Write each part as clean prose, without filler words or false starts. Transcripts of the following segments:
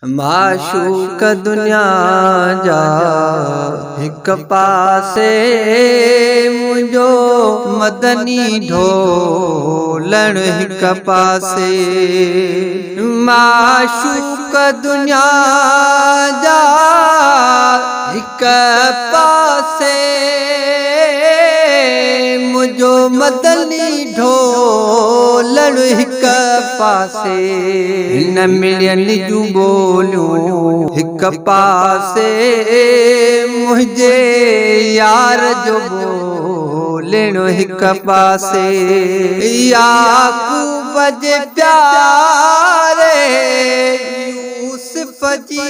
माशूक दुनिया जा हिक पासे मुंहिंजो मदनी ढोलण हिक पासे। माशूक दुनिया जा हिक पासे मुंहिंजो मदनी ढोलण हिक पासे। न मिलनि जूं ॿोलियूं हिक पासे मुंहिंजे यार जो ॿोलणो हिक पासे। याकूब जे प्यारे यूसुफ जी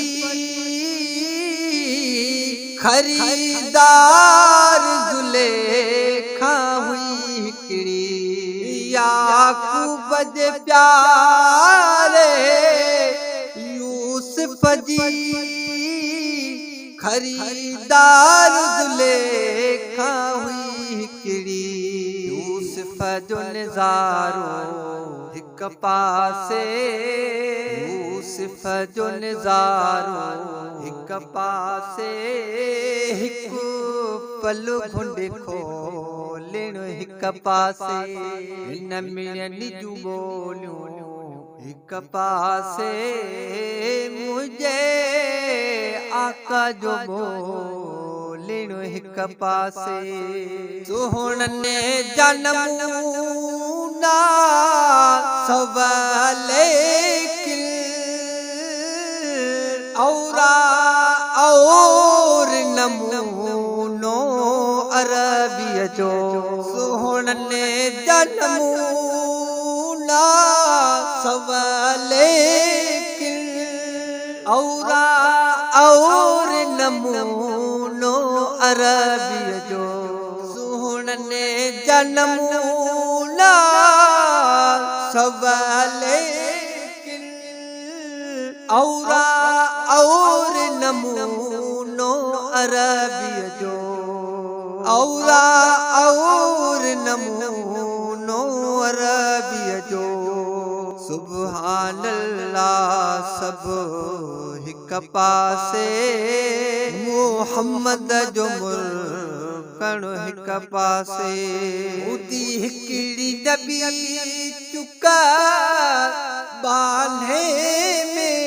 खरीदार ज़ुलेखा हुई हिकिड़ी। याकूब जे प्यारे यूसुफ जी खरीदार ज़ुलेखा हुई हिकिड़ी। यूसुफ जो नज़ारो हिक पासे यूसुफ जो नज़ारो हिक पासे हिक पल घुंड खोलणो हिक पासे। न मिलनि जूं ॿोलियूं हिक पासे मुंहिंजे आका जो ॿोलणो हिक पासे। सुहिणनि जा नमूना सवाले और नमूनो अरबीअ जो। सुहिणनि जा नमूना सवाले और नमूनो अरबीअ जो। सुहिणनि जा नमूना सवाले और नमूनो अरबीअ जो। और नमूनो अरबीअ जो। सुब्हानल्लाह सब हिक पासे मुहम्मद जो मुल्कण हिक पासे। उती हिकिड़ी नबी चुक बांधे में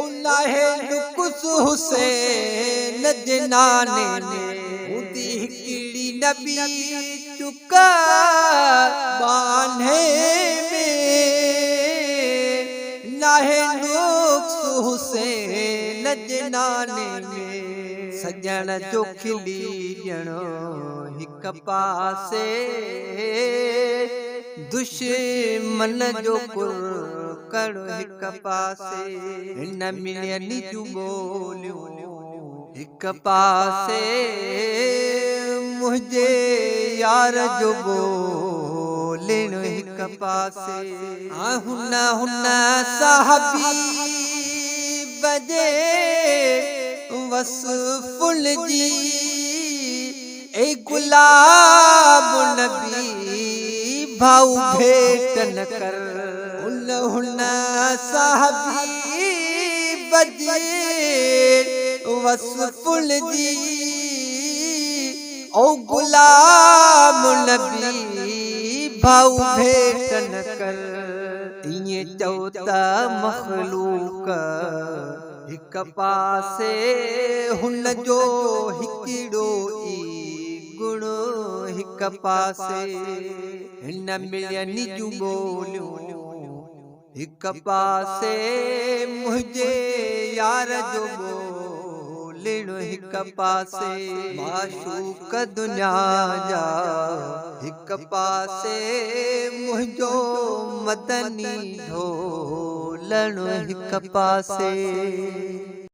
उलाहे नुक्स हुसैन जे नाने में। उती हिकिड़ी नबी चुक बांधे में लाहे नुक्स हुसैन जे नाने में। सजण जो खिली ॼणो हिक पासे दुश्मन जो कुरकण हिक पासे। न मिलनि जूं ॿोलियूं हिक पासे मुंहिंजे यार जो ॿोलणो हिक पासे। हुन साहबी बजे वसफुल जी ए गुलाब नबी भाऊ भेट न कर। हुन साहबी बजे वसफुल जी ओ गुलाब नबी भाऊ भेट न कर। ईअं चओ त मखलूक हिक पासे हुन जो हिकिड़ो ई गुण हिक पासे। न मिलनि जूं ॿोलियूं हिक पासे मुंहिंजे यार जो ॿोलणो हिक पासे। माशूक दुनिया जा हिक पासे मुंहिंजो मदनी ढोलणो हिक पासे।